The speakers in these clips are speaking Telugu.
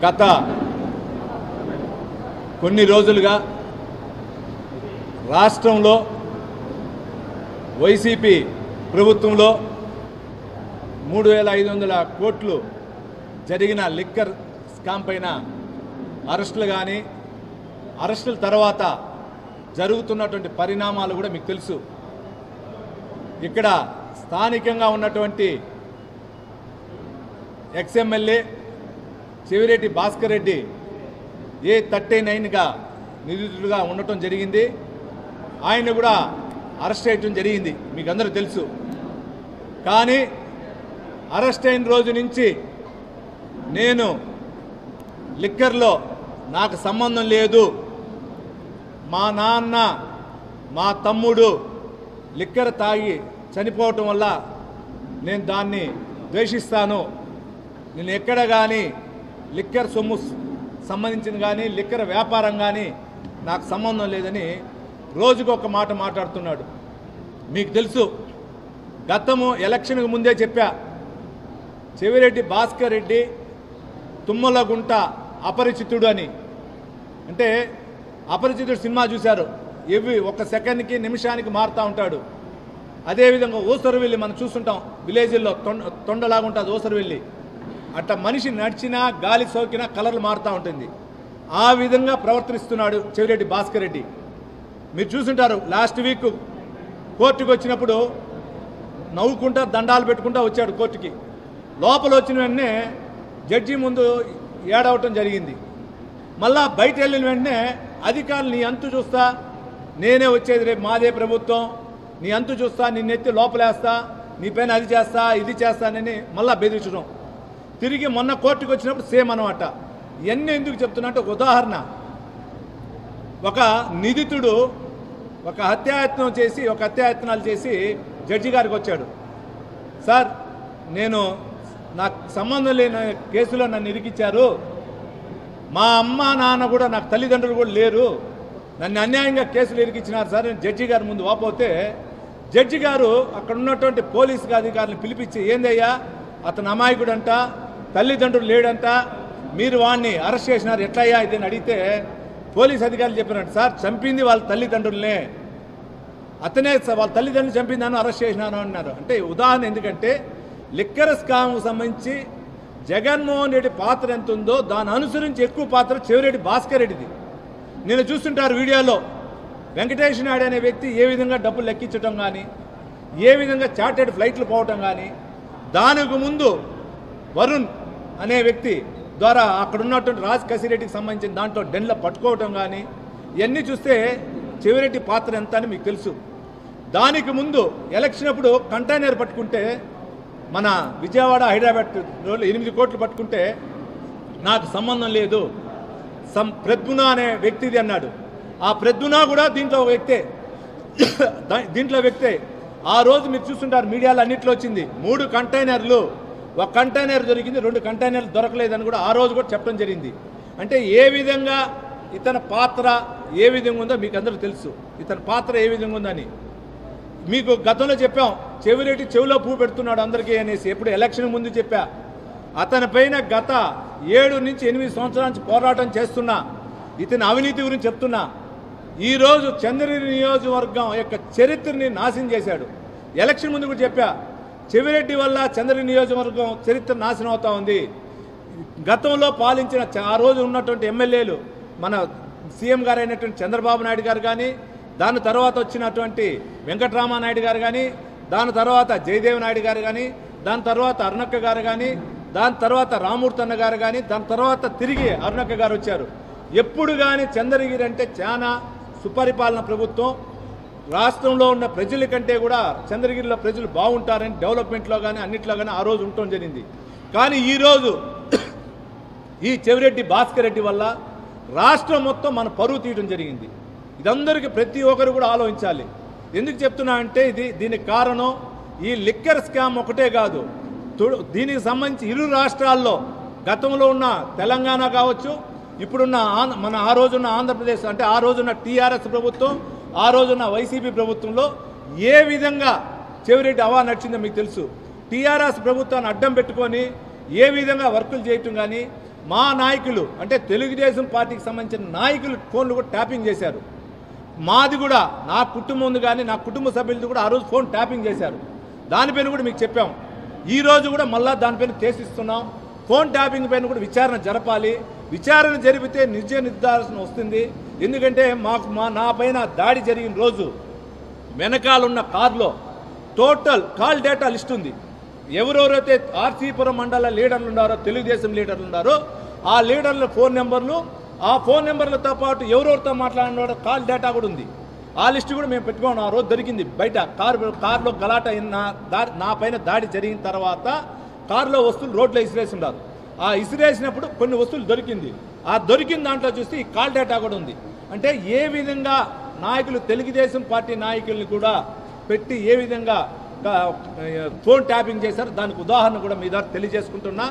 గత కొన్ని రోజులుగా రాష్ట్రంలో వైసీపీ ప్రభుత్వంలో 3,500 కోట్లు జరిగిన లిక్కర్ స్కామ్ పైన అరెస్టులు కానీ అరెస్టుల తర్వాత జరుగుతున్నటువంటి పరిణామాలు కూడా మీకు తెలుసు. ఇక్కడ స్థానికంగా ఉన్నటువంటి ఎక్స్ఎమ్మెల్యే చెవిరెడ్డి భాస్కర్ రెడ్డి A39గా నిందితుడిగా ఉండటం జరిగింది. ఆయన కూడా అరెస్ట్ చేయటం జరిగింది, మీకు అందరూ తెలుసు. కానీ అరెస్ట్ అయిన రోజు నుంచి నేను లిక్కర్లో నాకు సంబంధం లేదు, మా నాన్న మా తమ్ముడు లిక్కర్ తాగి చనిపోవటం వల్ల నేను దాన్ని ద్వేషిస్తాను, నేను ఎక్కడ కానీ లిక్కర్ సొమ్ము సంబంధించిన కానీ లిక్కర్ వ్యాపారం కానీ నాకు సంబంధం లేదని రోజుకు ఒక మాట మాట్లాడుతున్నాడు. మీకు తెలుసు, గతము ఎలక్షన్కు ముందే చెప్పా, చెవిరెడ్డి భాస్కర్ రెడ్డి తుమ్మలగుంట అపరిచితుడు అని. అంటే అపరిచితుడు సినిమా చూశారు, ఒక సెకండ్కి నిమిషానికి మారుతూ ఉంటాడు. అదేవిధంగా ఊసరవెల్లి మనం చూస్తుంటాం, విలేజ్ల్లో తొండలాగుంటుంది ఊసరవెల్లి. అట్లా మనిషి నడిచినా గాలి సోకినా కలర్లు మారుతూ ఉంటుంది. ఆ విధంగా ప్రవర్తిస్తున్నాడు చెవిరెడ్డి భాస్కర్ రెడ్డి. మీరు చూసుంటారు, లాస్ట్ వీక్ కోర్టుకు వచ్చినప్పుడు నవ్వుకుంటా దండాలు పెట్టుకుంటా వచ్చాడు కోర్టుకి. లోపల వచ్చిన వెంటనే జడ్జి ముందు ఏడవటం జరిగింది. మళ్ళా బయట వెళ్ళిన వెంటనే అధికారులు నీ అంతు చూస్తా, నేనే వచ్చేది రేపు మాదే ప్రభుత్వం, నీ అంతు చూస్తా, నిన్నెత్తి లోపలేస్తా, నీ పైన అది చేస్తా ఇది చేస్తానని మళ్ళా బెదిరించడం. తిరిగి మొన్న కోర్టుకు వచ్చినప్పుడు సేమ్ అనమాట. ఇవన్నీ ఎందుకు చెప్తున్నా అంటే, ఒక ఉదాహరణ, ఒక నిందితుడు ఒక హత్యాయత్నాలు చేసి జడ్జి గారికి వచ్చాడు. సార్, నేను నాకు సంబంధం లేని కేసులో నన్ను ఇరికిచ్చారు, మా అమ్మ నాన్న కూడా నాకు తల్లిదండ్రులు కూడా లేరు, నన్ను అన్యాయంగా కేసులు ఇరికిచ్చినారు సార్ అని జడ్జి గారి ముందు వాపోతే, జడ్జి గారు అక్కడ ఉన్నటువంటి పోలీసు అధికారులను పిలిపించి, ఏందయ్యా అతను అమాయకుడంట, తల్లిదండ్రులు లేడంట, మీరు వాడిని అరెస్ట్ చేసినారు, ఎట్లయ్యా ఇదని అడిగితే పోలీస్ అధికారులు చెప్పినట్టు, సార్ చంపింది వాళ్ళ తల్లిదండ్రులనే, అతనే వాళ్ళ తల్లిదండ్రులు చంపిందాను అరెస్ట్ చేసినాను అన్నారు. అంటే ఉదాహరణ ఎందుకంటే, లిక్కర్ స్కామ్కు సంబంధించి జగన్మోహన్ రెడ్డి పాత్ర ఎంత ఉందో దాన్ని అనుసరించి ఎక్కువ పాత్ర చెవిరెడ్డి భాస్కర్ రెడ్డిది. నేను చూస్తుంటారు వీడియోలో, వెంకటేష్ నాయుడు అనే వ్యక్తి ఏ విధంగా డబ్బులు లెక్కించడం కానీ, ఏ విధంగా చార్టెడ్ ఫ్లైట్లు పోవటం కానీ, దానికి ముందు వరుణ్ అనే వ్యక్తి ద్వారా అక్కడ ఉన్నటువంటి రాజ్ కసిరెడ్డికి సంబంధించిన దాంట్లో డెన్లో పట్టుకోవటం కానీ, ఇవన్నీ చూస్తే చెవిరెడ్డి పాత్ర ఎంత అని మీకు తెలుసు. దానికి ముందు ఎలక్షన్ అప్పుడు కంటైనర్ పట్టుకుంటే, మన విజయవాడ హైదరాబాద్ 8 కోట్లు పట్టుకుంటే నాకు సంబంధం లేదు, ప్రద్మున అనే వ్యక్తిది అన్నాడు. ఆ ప్రద్మున కూడా దీంట్లో వ్యక్తే. ఆ రోజు మీరు చూస్తుంటారు మీడియాలో అన్నింటిలో వచ్చింది, 3 కంటైనర్లు, ఒక కంటైనర్ దొరికింది, 2 కంటైనర్లు దొరకలేదని కూడా ఆ రోజు కూడా చెప్పడం జరిగింది. అంటే ఏ విధంగా ఇతని పాత్ర ఏ విధంగా ఉందో మీకు అందరూ తెలుసు, ఇతని పాత్ర ఏ విధంగా ఉందని. మీకు గతంలో చెప్పాం, చెవిరెడ్డి చెవిలో పువ్వు పెడుతున్నాడు అందరికీ అనేసి, ఎప్పుడు ఎలక్షన్ ముందు చెప్పా. అతని పైన గత 7 నుంచి 8 సంవత్సరాల నుంచి పోరాటం చేస్తున్నా, ఇతని అవినీతి గురించి చెప్తున్నా. ఈరోజు చంద్రగిరి నియోజకవర్గం యొక్క చరిత్రని నాశనం చేశాడు. ఎలక్షన్ ముందు కూడా చెప్పా, చెవిరెడ్డి వల్ల చంద్రగిరి నియోజకవర్గం చరిత్ర నాశనం అవుతా ఉంది. గతంలో పాలించిన ఆ రోజు ఉన్నటువంటి ఎమ్మెల్యేలు, మన సీఎం గారు అయినటువంటి చంద్రబాబు నాయుడు గారు కానీ, దాని తర్వాత వచ్చినటువంటి వెంకటరామానాయుడు గారు కానీ, దాని తర్వాత జయదేవ్ నాయుడు గారు కానీ, దాని తర్వాత అరుణక్క గారు కానీ, దాని తర్వాత రామూర్తి అన్న గారు కానీ, దాని తర్వాత తిరిగి అరుణక్క గారు వచ్చారు. ఎప్పుడు కానీ చంద్రగిరి అంటే చాలా సుపరిపాలన ప్రభుత్వం, రాష్ట్రంలో ఉన్న ప్రజల కంటే కూడా చంద్రగిరిలో ప్రజలు బాగుంటారని డెవలప్మెంట్లో కానీ అన్నింటిలో కానీ ఆ రోజు ఉండటం జరిగింది. కానీ ఈరోజు ఈ చెవిరెడ్డి భాస్కర్ రెడ్డి వల్ల రాష్ట్రం మొత్తం మన పరువు తీయడం జరిగింది. ఇదందరికీ ప్రతి ఒక్కరు కూడా ఆలోచించాలి. ఎందుకు చెప్తున్నా అంటే, దీనికి కారణం ఈ లిక్కర్ స్కామ్ ఒకటే కాదు, దీనికి సంబంధించి ఇరు రాష్ట్రాల్లో గతంలో ఉన్న తెలంగాణ కావచ్చు, ఇప్పుడున్న మన ఆ రోజున్న ఆంధ్రప్రదేశ్, అంటే ఆ రోజున్న టీఆర్ఎస్ ప్రభుత్వం, ఆ రోజున్న వైసీపీ ప్రభుత్వంలో ఏ విధంగా చెవిరెడ్డి అవా నడిచిందో మీకు తెలుసు. టీఆర్ఎస్ ప్రభుత్వాన్ని అడ్డం పెట్టుకొని ఏ విధంగా వర్కులు చేయటం కానీ, మా నాయకులు అంటే తెలుగుదేశం పార్టీకి సంబంధించిన నాయకులు ఫోన్లు కూడా ట్యాపింగ్ చేశారు. మాది కూడా నా కుటుంబం ఉంది కానీ నా కుటుంబ సభ్యులది కూడా ఆ రోజు ఫోన్ ట్యాపింగ్ చేశారు. దానిపైన కూడా మీకు చెప్పాం. ఈరోజు కూడా మళ్ళా దానిపైన కేసిస్తున్నాం. ఫోన్ ట్యాపింగ్ పైన కూడా విచారణ జరపాలి. విచారణ జరిపితే నిజ నిర్ధారణ వస్తుంది. ఎందుకంటే నా పైన దాడి జరిగిన రోజు వెనకాలన్న కారులో టోటల్ కాల్ డేటా లిస్ట్ ఉంది. ఎవరెవరైతే ఆర్సీపురం మండల లీడర్లు ఉన్నారో, తెలుగుదేశం లీడర్లు ఉన్నారో ఆ లీడర్ల ఫోన్ నెంబర్లు, ఆ ఫోన్ నెంబర్లతో పాటు ఎవరెవరితో మాట్లాడినారో కాల్ డేటా కూడా ఉంది. ఆ లిస్టు కూడా మేము పెట్టుకున్నాం. ఆ రోజు దొరికింది బయట కారులో గలాట నా పైన దాడి జరిగిన తర్వాత కారులో వస్తువులు రోడ్లో ఇసిరేసి ఉన్నారు. ఆ ఇసిరేసినప్పుడు కొన్ని వస్తువులు దొరికింది. ఆ దొరికిన దాంట్లో చూస్తే ఈ కాల్ డేటా కూడా ఉంది. అంటే ఏ విధంగా నాయకులు తెలుగుదేశం పార్టీ నాయకుల్ని కూడా పెట్టి ఏ విధంగా ఫోన్ ట్యాపింగ్ చేశారు దానికి ఉదాహరణ కూడా మీ ద్వారా తెలియజేసుకుంటున్నా.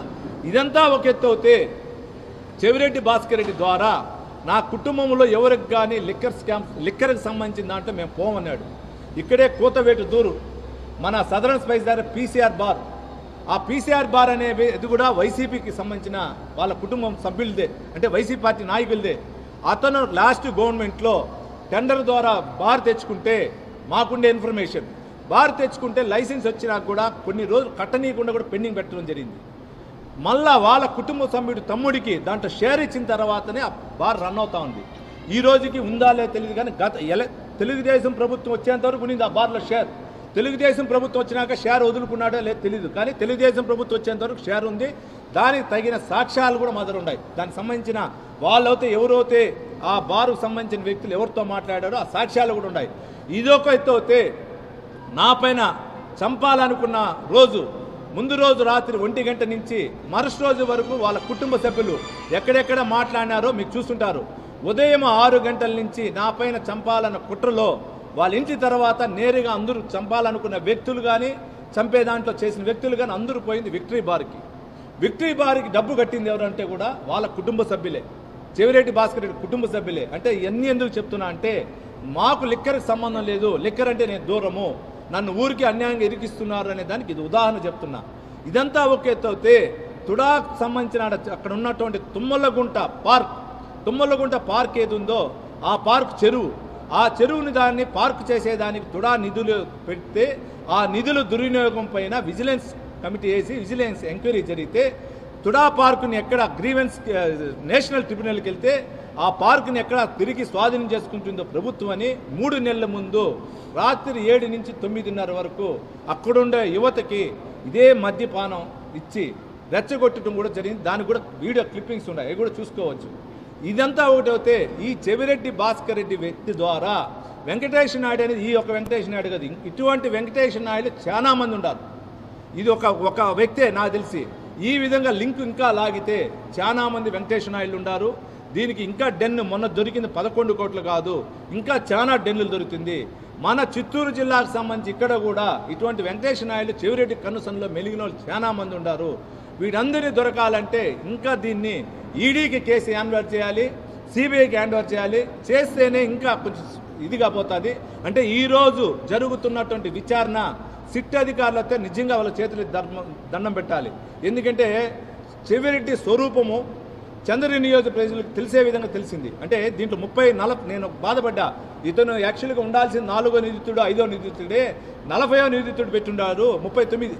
ఇదంతా ఒక ఎత్తు అవుతే చెవిరెడ్డి భాస్కర్ రెడ్డి ద్వారా నా కుటుంబంలో ఎవరికి కానీ లిక్కర్కి సంబంధించిన దాంట్లో మేము పోమన్నాడు. ఇక్కడే కూతవేటు దూరు మన సదరన్ స్పైస్ దగ్గర పీసీఆర్ బార్, ఆ పీసీఆర్ బార్ అనేవి ఇది కూడా వైసీపీకి సంబంధించిన వాళ్ళ కుటుంబం సభ్యులదే, అంటే వైసీపీ పార్టీ నాయకులదే. అతను లాస్ట్ గవర్నమెంట్లో టెండర్ ద్వారా బార్ తెచ్చుకుంటే మాకుండే ఇన్ఫర్మేషన్, బార్ తెచ్చుకుంటే లైసెన్స్ వచ్చినా కూడా కొన్ని రోజులు కట్టనీయకుండా కూడా పెండింగ్ పెట్టడం జరిగింది. మళ్ళా వాళ్ళ కుటుంబ సభ్యుడు తమ్ముడికి దాంట్లో షేర్ ఇచ్చిన తర్వాతనే ఆ బార్ రన్ అవుతా ఉంది. ఈ రోజుకి ఉందా లేదో తెలియదు కానీ తెలుగుదేశం ప్రభుత్వం వచ్చేంత వరకు ఉంది ఆ బార్లో షేర్. తెలుగుదేశం ప్రభుత్వం వచ్చినాక షేర్ వదులుకున్నాడో లేదో తెలియదు కానీ తెలుగుదేశం ప్రభుత్వం వచ్చేంత వరకు షేర్ ఉంది. దానికి తగిన సాక్ష్యాలు కూడా మా దగ్గర ఉన్నాయి. దానికి సంబంధించిన వాళ్ళైతే ఎవరైతే ఆ బారుకు సంబంధించిన వ్యక్తులు ఎవరితో మాట్లాడారో ఆ సాక్ష్యాలు కూడా ఉన్నాయి. ఇదొక ఎత్తు అయితే నా పైన చంపాలనుకున్న రోజు ముందు రోజు రాత్రి 1 గంట నుంచి మరుసటి రోజు వరకు వాళ్ళ కుటుంబ సభ్యులు ఎక్కడెక్కడ మాట్లాడినారో మీకు చూస్తుంటారు. ఉదయం 6 గంటల నుంచి నా పైన చంపాలన్న కుట్రలో వాళ్ళ ఇంటి తర్వాత నేరుగా అందరూ చంపాలనుకున్న వ్యక్తులు కానీ చంపే దాంట్లో చేసిన వ్యక్తులు కానీ అందరూ పోయింది విక్టరీ బార్కి. విక్టరీ బార్కి డబ్బు కట్టింది ఎవరంటే కూడా వాళ్ళ కుటుంబ సభ్యులే, చెవిరెడ్డి భాస్కర్ రెడ్డి కుటుంబ సభ్యులే. అంటే ఇవన్నీ ఎందుకు చెప్తున్నా అంటే మాకు లిక్కర్కి సంబంధం లేదు, లిక్కర్ అంటే నేను దూరము, నన్ను ఊరికి అన్యాయంగా ఇరికిస్తున్నారు అనే దానికి ఇది ఉదాహరణ చెప్తున్నా. ఇదంతా ఒక ఎత్తు అయితే తుడాకు సంబంధించిన అక్కడ ఉన్నటువంటి తుమ్మలగుంట పార్క్ ఏది ఉందో ఆ పార్క్ చెరువు, ఆ చెరువుని దాన్ని పార్క్ చేసేదానికి తుడా నిధులు పెడితే ఆ నిధుల దుర్వినియోగం పైన విజిలెన్స్ కమిటీ వేసి విజిలెన్స్ ఎంక్వైరీ జరిగితే తుడా పార్కుని ఎక్కడ గ్రీవెన్స్ నేషనల్ ట్రిబ్యునల్కి వెళ్తే ఆ పార్కుని ఎక్కడ తిరిగి స్వాధీనం చేసుకుంటుందో ప్రభుత్వం అని 3 నెలల ముందు రాత్రి 7 నుంచి 9:30 వరకు అక్కడుండే యువతకి ఇదే మద్యపానం ఇచ్చి రెచ్చగొట్టడం కూడా జరిగింది. దానికి కూడా వీడియో క్లిప్పింగ్స్ ఉన్నాయి, అవి కూడా చూసుకోవచ్చు. ఇదంతా ఒకటి అయితే ఈ చెవిరెడ్డి భాస్కర్ రెడ్డి వ్యక్తి ద్వారా వెంకటేష్ నాయుడు అనేది ఈ ఒక వెంకటేష్ నాయుడు కదా, ఇటువంటి వెంకటేష్ నాయుడు చాలా మంది ఉన్నారు. ఇది ఒక వ్యక్తే నాకు తెలిసి. ఈ విధంగా లింక్ ఇంకా లాగితే చాలా మంది వెంకటేష్ నాయుడు ఉన్నారు. దీనికి ఇంకా డెన్ను మొన్న దొరికింది 11 కోట్లు కాదు, ఇంకా చాలా డెన్నులు దొరుకుతుంది. మన చిత్తూరు జిల్లాకు సంబంధించి ఇక్కడ కూడా ఇటువంటి వెంకటేష్ నాయుడు చెవిరెడ్డి కన్నుసన్లో మెలిగిన వాళ్ళు చాలా మంది ఉన్నారు. వీరందరినీ దొరకాలంటే ఇంకా దీన్ని ఈడీకి కేసు హ్యాండ్ఓవర్ చేయాలి, సిబిఐకి హ్యాండ్ఓవర్ చేయాలి. చేస్తేనే ఇంకా కొంచెం ఇదిగా పోతుంది. అంటే ఈరోజు జరుగుతున్నటువంటి విచారణ సిట్ అధికారులతో నిజంగా వాళ్ళ చేతులు దండం పెట్టాలి. ఎందుకంటే చెవిరెడ్డి స్వరూపము చంద్రగిరి నియోజక ప్రజలకు తెలిసే విధంగా తెలిసింది. అంటే దీంట్లో 30-40 నేను బాధపడ్డా. ఇతను యాక్చువల్గా ఉండాల్సిన 4వ నిందితుడు 5వ నిందితుడే 40వ నిందితుడు పెట్టుండారు, 39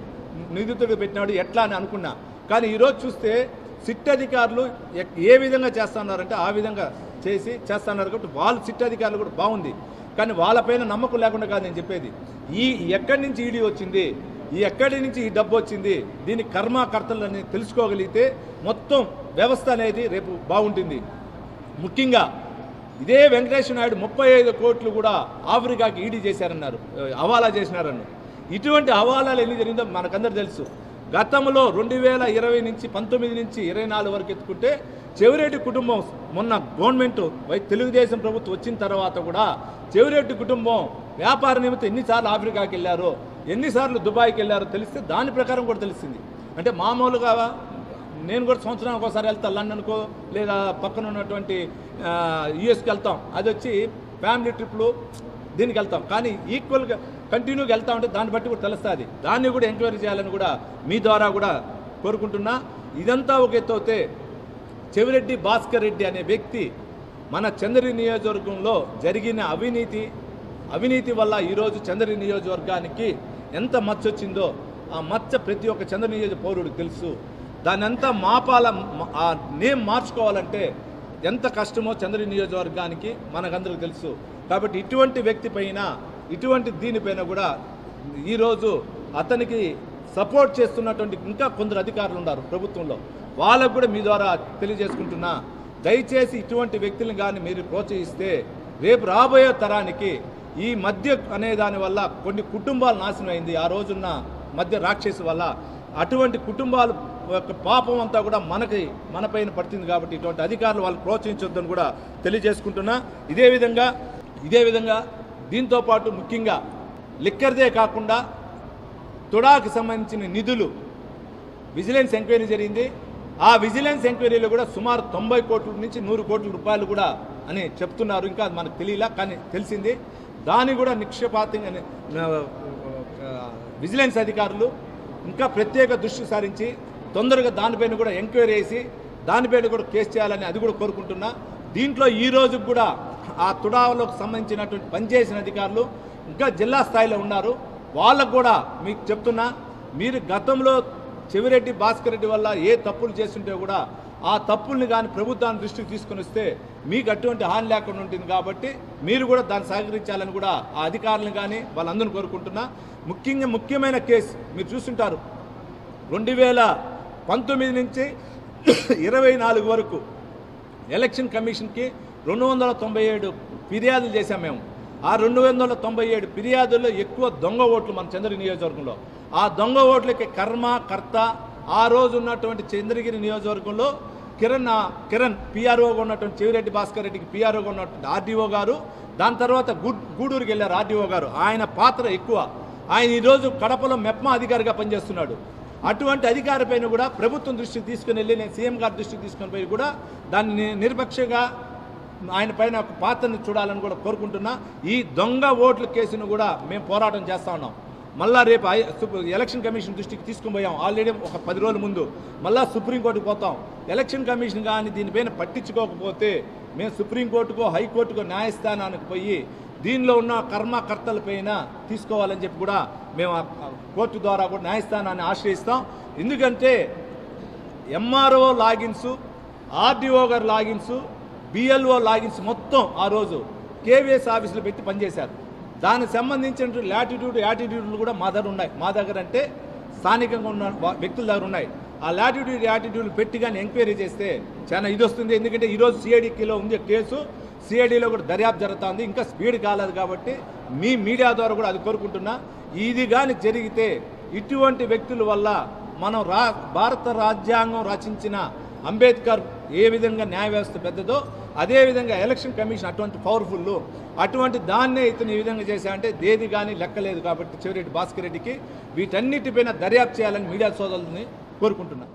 నిందితుడు పెట్టినాడు ఎట్లా అని అనుకున్నా. కానీ ఈరోజు చూస్తే సిట్ అధికారులు ఏ విధంగా చేస్తున్నారంటే ఆ విధంగా చేస్తున్నారు. కాబట్టి వాళ్ళు సిట్ అధికారులు కూడా బాగుంది, కానీ వాళ్ళపైన నమ్మకం లేకుండా కాదు నేను చెప్పేది. ఎక్కడి నుంచి ఈడీ వచ్చింది, ఎక్కడి నుంచి ఈ డబ్బు వచ్చింది, దీని కర్మకర్తలని తెలుసుకోగలిగితే మొత్తం వ్యవస్థ అనేది రేపు బాగుంటుంది. ముఖ్యంగా ఇదే వెంకటేశ్వర నాయుడు 35 కోట్లు కూడా ఆఫ్రికాకి ఈడీ చేశారన్నారు, హవాలా చేసినారన్నారు. ఇటువంటి హవాలాలు ఎన్ని జరిగిందో మనకందరూ తెలుసు. గతంలో 2020 నుంచి 19 నుంచి 24 వరకు ఎత్తుకుంటే చెవిరెడ్డి కుటుంబం మొన్న గవర్నమెంట్ తెలుగుదేశం ప్రభుత్వం వచ్చిన తర్వాత కూడా చెవిరెడ్డి కుటుంబం వ్యాపార నిమిత్తం ఎన్నిసార్లు ఆఫ్రికాకి వెళ్ళారో, ఎన్నిసార్లు దుబాయ్కి వెళ్ళారో తెలిస్తే దాని ప్రకారం కూడా తెలిసింది. అంటే మామూలుగా నేను కూడా సంవత్సరానికి ఒకసారి వెళ్తాను లండన్కో లేదా పక్కన ఉన్నటువంటి యుఎస్కి వెళ్తాం, అది వచ్చి ఫ్యామిలీ ట్రిప్లు దీనికి వెళ్తాం. కానీ ఈక్వల్గా కంటిన్యూగా వెళ్తా ఉంటే దాన్ని బట్టి కూడా తెలుస్తుంది. దాన్ని కూడా ఎంక్వైరీ చేయాలని కూడా మీ ద్వారా కూడా కోరుకుంటున్నా. ఇదంతా ఒక ఎత్తు అయితే చెవిరెడ్డి భాస్కర్ రెడ్డి అనే వ్యక్తి మన చంద్రగిరి నియోజకవర్గంలో జరిగిన అవినీతి వల్ల ఈరోజు చంద్రగిరి నియోజకవర్గానికి ఎంత మచ్చ వచ్చిందో ఆ మచ్చ ప్రతి ఒక్క చంద్రగిరి నియోజక పౌరుడికి తెలుసు. దాన్ని అంతా ఆ నేమ్ మార్చుకోవాలంటే ఎంత కష్టమో చంద్రగిరి నియోజకవర్గానికి మనకందరికీ తెలుసు. కాబట్టి ఇటువంటి వ్యక్తి పైన ఇటువంటి దీనిపైన కూడా ఈరోజు అతనికి సపోర్ట్ చేస్తున్నటువంటి ఇంకా కొందరు అధికారులు ఉన్నారు ప్రభుత్వంలో. వాళ్ళకు కూడా మీ ద్వారా తెలియజేసుకుంటున్నా, దయచేసి ఇటువంటి వ్యక్తులను కానీ మీరు ప్రోత్సహిస్తే రేపు రాబోయే తరానికి ఈ మద్య అనే దాని వల్ల కొన్ని కుటుంబాలు నాశనం అయింది. ఆ రోజున్న మద్య రాక్షసు వల్ల అటువంటి కుటుంబాలు యొక్క పాపం అంతా కూడా మనపైన పడుతుంది. కాబట్టి ఇటువంటి అధికారులు వాళ్ళు ప్రోత్సహించొద్దని కూడా తెలియజేసుకుంటున్నా. ఇదే విధంగా దీంతో పాటు ముఖ్యంగా లిక్కర్దే కాకుండా తుడాకు సంబంధించిన నిధులు విజిలెన్స్ ఎంక్వైరీ జరిగింది. ఆ విజిలెన్స్ ఎంక్వైరీలో కూడా సుమారు 90 కోట్ల నుంచి 100 కోట్ల రూపాయలు కూడా అని చెప్తున్నారు. ఇంకా మనకు తెలియలా, కానీ తెలిసింది. దాన్ని కూడా నిక్షేపాతంగా విజిలెన్స్ అధికారులు ఇంకా ప్రత్యేక దృష్టి సారించి తొందరగా దానిపైన కూడా ఎంక్వైరీ చేసి దానిపైన కూడా కేసు చేయాలని అది కూడా కోరుకుంటున్నా. దీంట్లో ఈ రోజు కూడా ఆ తుడాలకు సంబంధించినటువంటి పనిచేసిన అధికారులు ఇంకా జిల్లా స్థాయిలో ఉన్నారు. వాళ్ళకు కూడా మీకు చెప్తున్నా, మీరు గతంలో చెవిరెడ్డి భాస్కర్ రెడ్డి వల్ల ఏ తప్పులు చేస్తుంటే కూడా ఆ తప్పుల్ని కానీ ప్రభుత్వాన్ని దృష్టికి తీసుకుని వస్తే మీకు అటువంటి హాని లేకుండా ఉంటుంది. కాబట్టి మీరు కూడా దాన్ని సహకరించాలని కూడా ఆ అధికారులను కానీ వాళ్ళందరినీ కోరుకుంటున్నా. ముఖ్యమైన కేసు మీరు చూస్తుంటారు. 2019 నుంచి 24 వరకు ఎలక్షన్ కమిషన్కి 297 ఫిర్యాదులు చేశాం మేము. ఆ 297 ఫిర్యాదుల్లో ఎక్కువ దొంగ ఓట్లు మన చంద్రగిరి నియోజకవర్గంలో. ఆ దొంగ ఓట్లకి కర్త ఆ రోజు ఉన్నటువంటి చంద్రగిరి నియోజకవర్గంలో కిరణ్ పిఆర్ఓగా ఉన్నటువంటి చెవిరెడ్డి భాస్కర్ రెడ్డికి పిఆర్ఓగా ఉన్నటువంటి ఆర్డీఓ గారు, దాని తర్వాత గూడూరుకి వెళ్ళారు ఆర్డీఓ గారు. ఆయన పాత్ర ఎక్కువ. ఆయన ఈరోజు కడపలో మెప్మా అధికారిగా పనిచేస్తున్నాడు. అటువంటి అధికారి పైన కూడా ప్రభుత్వం దృష్టికి తీసుకుని వెళ్ళి నేను సీఎం గారి దృష్టికి తీసుకుని పోయి కూడా దాన్ని నిరపక్షంగా ఆయన పైన ఒక పాత్రని చూడాలని కూడా కోరుకుంటున్నా. ఈ దొంగ ఓట్ల కేసును కూడా మేము పోరాటం చేస్తూ ఉన్నాం. మళ్ళా రేపు ఎలక్షన్ కమిషన్ దృష్టికి తీసుకుని పోయాం ఆల్రెడీ ఒక 10 రోజుల ముందు. మళ్ళా సుప్రీంకోర్టుకు పోతాం. ఎలక్షన్ కమిషన్ కానీ దీనిపైన పట్టించుకోకపోతే మేము సుప్రీంకోర్టుకో హైకోర్టుకో న్యాయస్థానానికి పోయి దీనిలో ఉన్న కర్తలపైన తీసుకోవాలని చెప్పి కూడా మేము కోర్టు ద్వారా కూడా న్యాయస్థానాన్ని ఆశ్రయిస్తాం. ఎందుకంటే ఎంఆర్ఓ లాగిన్స్, ఆర్డీఓ గారు లాగిన్స్, బిఎల్ఓ లాగిన్స్ మొత్తం ఆ రోజు కేవీఎస్ ఆఫీసులో పెట్టి పనిచేశారు. దానికి సంబంధించిన యాటిట్యూడ్లు కూడా మా దగ్గర ఉన్నాయి. మా దగ్గర అంటే స్థానికంగా ఉన్న వ్యక్తుల దగ్గర ఉన్నాయి. ఆ యాటిట్యూడ్లు పెట్టి కానీ ఎంక్వైరీ చేస్తే చాలా ఇది వస్తుంది. ఎందుకంటే ఈరోజు సిఐడిలో ఉంది కేసు, సిఐడిలో కూడా దర్యాప్తు జరుగుతుంది. ఇంకా స్పీడ్ కాలేదు. కాబట్టి మీ మీడియా ద్వారా కూడా అది కోరుకుంటున్నా. ఇది కానీ జరిగితే ఇటువంటి వ్యక్తుల వల్ల మనం భారత రాజ్యాంగం రచించిన అంబేద్కర్ ఏ విధంగా న్యాయ వ్యవస్థ పెద్దదో అదేవిధంగా ఎలక్షన్ కమిషన్ అటువంటి పవర్ఫుల్, అటువంటి దాన్నే ఇతను ఈ విధంగా చేశారంటే దేది కానీ లెక్కలేదు. కాబట్టి చెవిరెడ్డి భాస్కర్ రెడ్డికి వీటన్నిటిపైన దర్యాప్తు చేయాలని మీడియా సోదరులని కోరుకుంటున్నా.